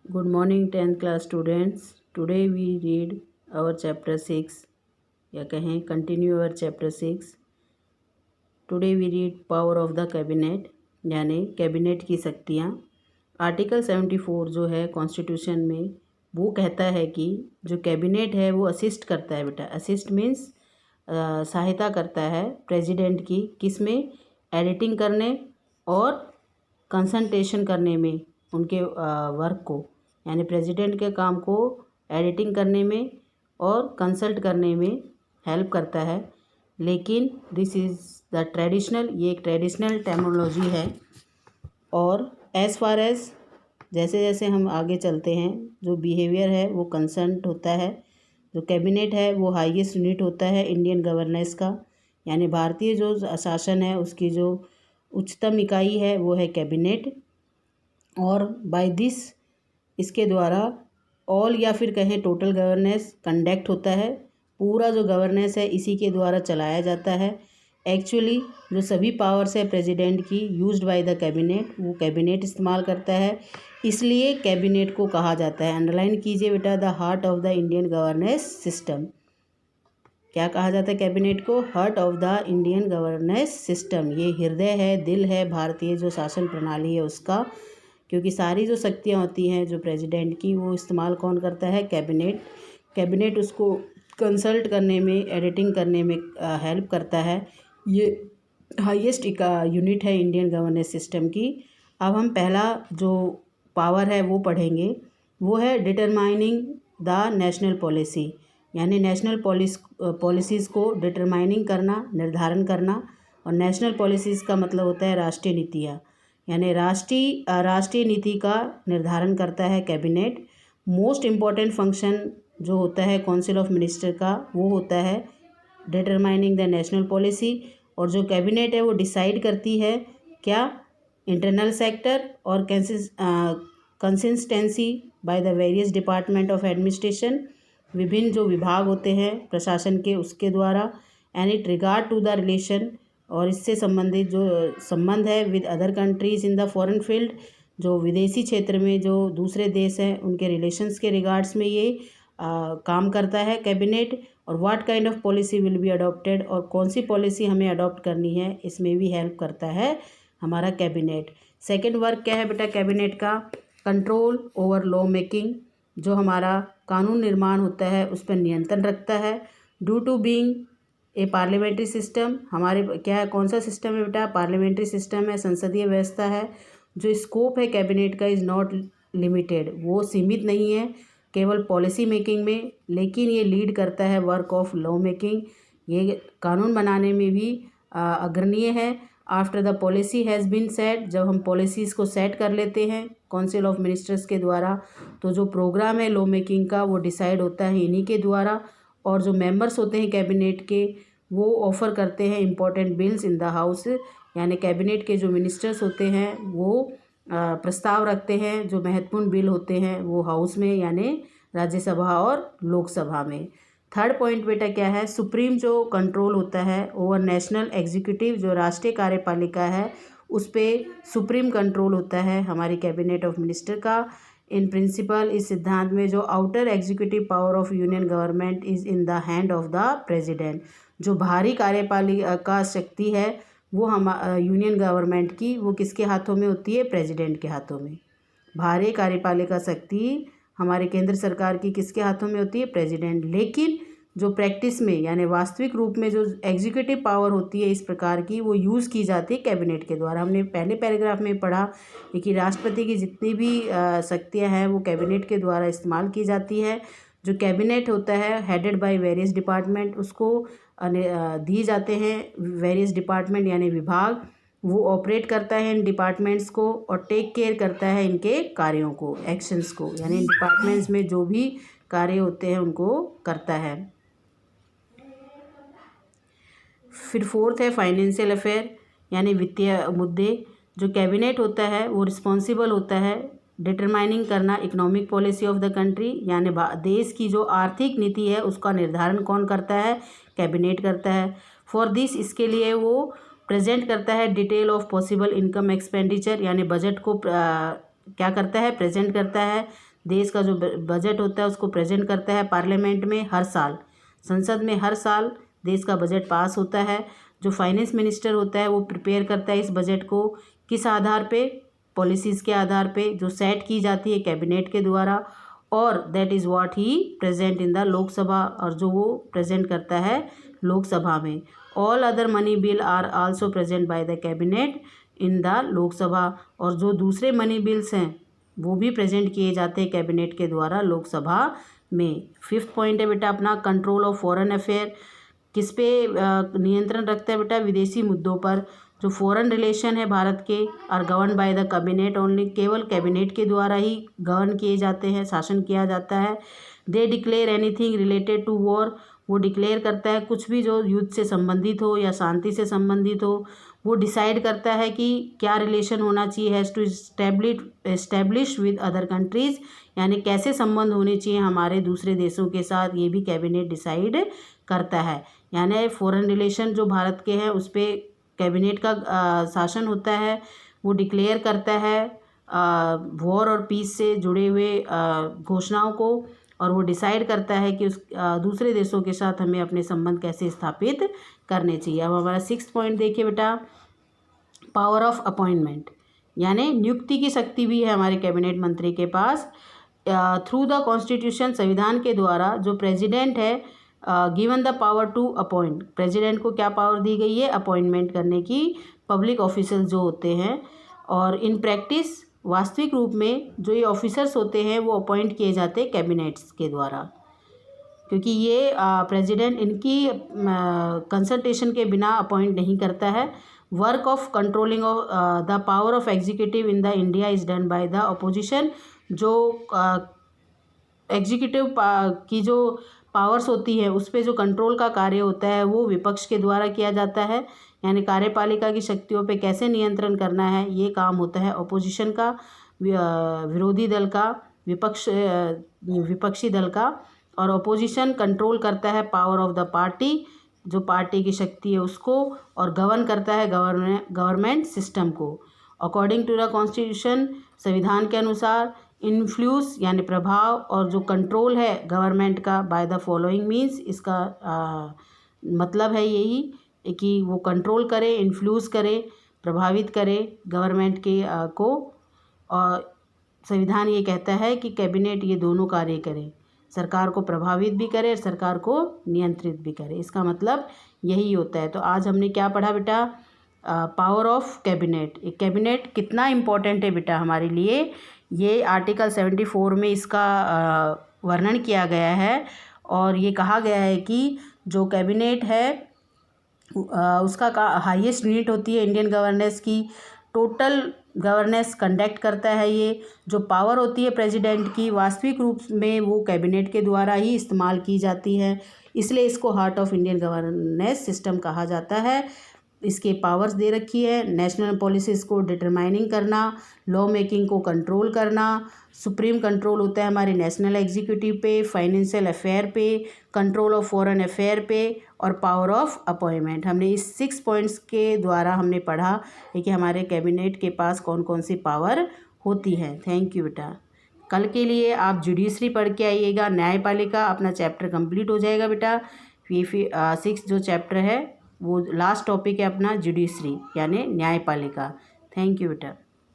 Good morning 10th class students. Today we read our chapter 6 या कहें continue our chapter 6. Today we read power of the cabinet यानी cabinet की शक्तियाँ. Article 74 जो है constitution में वो कहता है कि जो कैबिनेट है वो असिस्ट करता है बेटा. असिस्ट मीन्स सहायता करता है प्रेसिडेंट की किस में, एडिटिंग करने और कंसंट्रेशन करने में उनके वर्क को, यानी प्रेसिडेंट के काम को एडिटिंग करने में और कंसल्ट करने में हेल्प करता है. लेकिन दिस इज़ द ट्रेडिशनल, ये एक ट्रेडिशनल टर्मिनोलॉजी है. और एज़ फार एज जैसे जैसे हम आगे चलते हैं जो बिहेवियर है वो कंसर्न होता है. जो कैबिनेट है वो हाईएस्ट यूनिट होता है इंडियन गवर्नेंस का, यानी भारतीय जो शासन है उसकी जो उच्चतम इकाई है वो है कैबिनेट. और बाय दिस इसके द्वारा ऑल या फिर कहें टोटल गवर्नेंस कंडक्ट होता है. पूरा जो गवर्नेंस है इसी के द्वारा चलाया जाता है. एक्चुअली जो सभी पावर्स है प्रेसिडेंट की यूज्ड बाय द कैबिनेट, वो कैबिनेट इस्तेमाल करता है. इसलिए कैबिनेट को कहा जाता है, अंडरलाइन कीजिए बेटा, the heart of the Indian governance system. क्या कहा जाता है कैबिनेट को? Heart of the Indian governance system. ये हृदय है, दिल है भारतीय जो शासन प्रणाली है उसका. क्योंकि सारी जो शक्तियाँ होती हैं जो प्रेसिडेंट की वो इस्तेमाल कौन करता है? कैबिनेट. कैबिनेट उसको कंसल्ट करने में, एडिटिंग करने में हेल्प करता है. ये हाईएस्ट यूनिट है इंडियन गवर्नेंस सिस्टम की. अब हम पहला जो पावर है वो पढ़ेंगे, वो है डिटरमाइनिंग द नेशनल पॉलिसी, यानी नेशनल पॉलिसीज़ को डिटरमाइनिंग करना, निर्धारण करना. और नेशनल पॉलिसीज़ का मतलब होता है राष्ट्रीय नीतियाँ, यानी राष्ट्रीय नीति का निर्धारण करता है कैबिनेट. मोस्ट इम्पॉर्टेंट फंक्शन जो होता है काउंसिल ऑफ मिनिस्टर का वो होता है डिटरमाइनिंग द नेशनल पॉलिसी. और जो कैबिनेट है वो डिसाइड करती है क्या? इंटरनल सेक्टर और consistency by the various department of administration, विभिन्न जो विभाग होते हैं प्रशासन के उसके द्वारा. And it regard to the relation, और इससे संबंधित जो संबंध है with other countries in the foreign field, जो विदेशी क्षेत्र में जो दूसरे देश हैं उनके रिलेशंस के रिगार्ड्स में ये काम करता है कैबिनेट. और what kind of policy will be adopted, और कौन सी पॉलिसी हमें अडॉप्ट करनी है, इसमें भी हेल्प करता है हमारा कैबिनेट. सेकेंड वर्क क्या है बेटा कैबिनेट का? कंट्रोल ओवर लॉ मेकिंग, जो हमारा कानून निर्माण होता है उस पर नियंत्रण रखता है. Due to being a parliamentary system, हमारे क्या है, कौन सा सिस्टम है बेटा? पार्लियामेंट्री सिस्टम है, संसदीय व्यवस्था है. जो स्कोप है कैबिनेट का इज़ नॉट लिमिटेड, वो सीमित नहीं है केवल पॉलिसी मेकिंग में, लेकिन ये लीड करता है वर्क ऑफ लॉ मेकिंग. ये कानून बनाने में भी अग्रणीय है. After the policy has been set, जब हम पॉलिसीज़ को सेट कर लेते हैं काउंसिल ऑफ मिनिस्टर्स के द्वारा, तो जो प्रोग्राम है लॉ मेकिंग का वो डिसाइड होता है इन्हीं के द्वारा. और जो मेंबर्स होते हैं कैबिनेट के वो ऑफ़र करते हैं important bills in the house, यानी कैबिनेट के जो मिनिस्टर्स होते हैं वो प्रस्ताव रखते हैं जो महत्वपूर्ण बिल होते हैं वो हाउस में, यानी राज्यसभा और लोकसभा में. थर्ड पॉइंट बेटा क्या है? सुप्रीम जो कंट्रोल होता है ओवर नेशनल एग्जीक्यूटिव, जो राष्ट्रीय कार्यपालिका है उस पर सुप्रीम कंट्रोल होता है हमारी कैबिनेट ऑफ मिनिस्टर का. इन प्रिंसिपल, इस सिद्धांत में जो outer executive power of union government is in the hand of the president, जो बाहरी कार्यपालिका शक्ति है वो हम यूनियन गवर्नमेंट की वो किसके हाथों में होती है? प्रेसिडेंट के हाथों में. बाहरी कार्यपालिका शक्ति हमारे केंद्र सरकार की किसके हाथों में होती है? प्रेसिडेंट. लेकिन जो प्रैक्टिस में यानी वास्तविक रूप में जो एग्जीक्यूटिव पावर होती है इस प्रकार की वो यूज़ की जाती है कैबिनेट के द्वारा. हमने पहले पैराग्राफ में पढ़ा कि राष्ट्रपति की जितनी भी शक्तियाँ हैं वो कैबिनेट के द्वारा इस्तेमाल की जाती है. जो कैबिनेट होता है हेडेड बाय वेरियस डिपार्टमेंट, उसको दिए जाते हैं वेरियस डिपार्टमेंट यानी विभाग. वो ऑपरेट करता है इन डिपार्टमेंट्स को और टेक केयर करता है इनके कार्यों को, एक्शंस को, यानी इन डिपार्टमेंट्स में जो भी कार्य होते हैं उनको करता है. फिर फोर्थ है फाइनेंशियल अफेयर, यानी वित्तीय मुद्दे. जो कैबिनेट होता है वो रिस्पॉन्सिबल होता है डिटरमाइनिंग करना economic policy of the country, यानी देश की जो आर्थिक नीति है उसका निर्धारण कौन करता है? कैबिनेट करता है. फॉर दिस, इसके लिए वो प्रेजेंट करता है detail of possible income expenditure, यानी बजट को क्या करता है? प्रेजेंट करता है देश का जो बजट होता है उसको प्रेजेंट करता है पार्लियामेंट में हर साल, संसद में हर साल देश का बजट पास होता है। जो फाइनेंस मिनिस्टर होता है वो प्रिपेयर करता है इस बजट को, किस आधार पे, पॉलिसीज़ के आधार पे जो सेट की जाती है कैबिनेट के द्वारा, और that is what he present in the Lok Sabha, और जो वो प्रेजेंट करता है लोकसभा में। All other money bill are also present by the cabinet in the Lok Sabha, और जो दूसरे मनी बिल्स हैं वो भी प्रेजेंट किए जाते हैं कैबिनेट के द्वारा लोकसभा में। 5th पॉइंट है बेटा अपना कंट्रोल ऑफ फॉरेन अफेयर, किस पे नियंत्रण रखता है बेटा, विदेशी मुद्दों पर। जो फॉरेन रिलेशन है भारत के are govern by the cabinet only, केवल कैबिनेट के द्वारा ही गवर्न किए जाते हैं, शासन किया जाता है। They declare anything related to war, वो डिक्लेयर करता है कुछ भी जो युद्ध से संबंधित हो या शांति से संबंधित हो, वो डिसाइड करता है कि क्या रिलेशन होना चाहिए, has to establish with other countries, यानी कैसे संबंध होने चाहिए हमारे दूसरे देशों के साथ, ये भी कैबिनेट डिसाइड करता है। यानी फॉरेन रिलेशन जो भारत के हैं उस पर कैबिनेट का शासन होता है, वो डिक्लेयर करता है वॉर और पीस से जुड़े हुए घोषणाओं को, और वो डिसाइड करता है कि उस दूसरे देशों के साथ हमें अपने संबंध कैसे स्थापित करने चाहिए। अब हमारा 6th पॉइंट देखिए बेटा, पावर ऑफ अपॉइंटमेंट, यानी नियुक्ति की शक्ति भी है हमारे कैबिनेट मंत्री के पास। थ्रू द कॉन्स्टिट्यूशन, संविधान के द्वारा जो प्रेसिडेंट है given the power to appoint, president को क्या पावर दी गई है, अपॉइंटमेंट करने की पब्लिक ऑफिसर्स जो होते हैं। और इन प्रैक्टिस, वास्तविक रूप में जो ये ऑफिसर्स होते हैं वो अपॉइंट किए जाते हैं कैबिनेट्स के द्वारा, क्योंकि ये प्रेसिडेंट इनकी कंसल्टेशन के बिना अपॉइंट नहीं करता है। Work of controlling of the power of executive in the India is done by the opposition, जो एग्जीक्यूटिव की जो पावर्स होती है उस पे जो कंट्रोल का कार्य होता है वो विपक्ष के द्वारा किया जाता है, यानी कार्यपालिका की शक्तियों पे कैसे नियंत्रण करना है ये काम होता है अपोजिशन का, विरोधी दल का, विपक्षी दल का। और अपोजिशन कंट्रोल करता है पावर ऑफ द पार्टी, जो पार्टी की शक्ति है उसको, और गवर्न करता है गवर्नमेंट सिस्टम को। अकॉर्डिंग टू द कॉन्स्टिट्यूशन, संविधान के अनुसार, इन्फ्लुएंस यानी प्रभाव और जो कंट्रोल है गवर्नमेंट का बाय द फॉलोइंग मीन्स, इसका मतलब है यही कि वो कंट्रोल करे, इन्फ्लुएंस करे, प्रभावित करे गवर्नमेंट के को। और संविधान ये कहता है कि कैबिनेट ये दोनों कार्य करे, सरकार को प्रभावित भी करे और सरकार को नियंत्रित भी करे, इसका मतलब यही होता है। तो आज हमने क्या पढ़ा बेटा, पावर ऑफ कैबिनेट। एक कैबिनेट कितना इम्पोर्टेंट है बेटा हमारे लिए, ये आर्टिकल 74 में इसका वर्णन किया गया है। और ये कहा गया है कि जो कैबिनेट है उसका हाईएस्ट यूनिट होती है इंडियन गवर्नेंस की, टोटल गवर्नेंस कंडक्ट करता है ये। जो पावर होती है प्रेसिडेंट की, वास्तविक रूप में वो कैबिनेट के द्वारा ही इस्तेमाल की जाती है, इसलिए इसको heart of Indian governance system कहा जाता है। इसके पावर्स दे रखी है, नेशनल पॉलिसीज़ को डिटरमाइनिंग करना, लॉ मेकिंग को कंट्रोल करना, सुप्रीम कंट्रोल होता है हमारे नेशनल एग्जीक्यूटिव पे, फाइनेंशियल अफेयर पे, कंट्रोल ऑफ फॉरेन अफेयर पे, और पावर ऑफ अपॉइंटमेंट। हमने इस 6 पॉइंट्स के द्वारा हमने पढ़ा है कि हमारे कैबिनेट के पास कौन कौन सी पावर होती है। थैंक यू बेटा। कल के लिए आप जुडिशरी पढ़ के आइएगा, न्यायपालिका अपना चैप्टर कंप्लीट हो जाएगा बेटा। ये 6 जो चैप्टर है वो लास्ट टॉपिक है अपना जुडिशरी यानी न्यायपालिका। थैंक यू बेटा।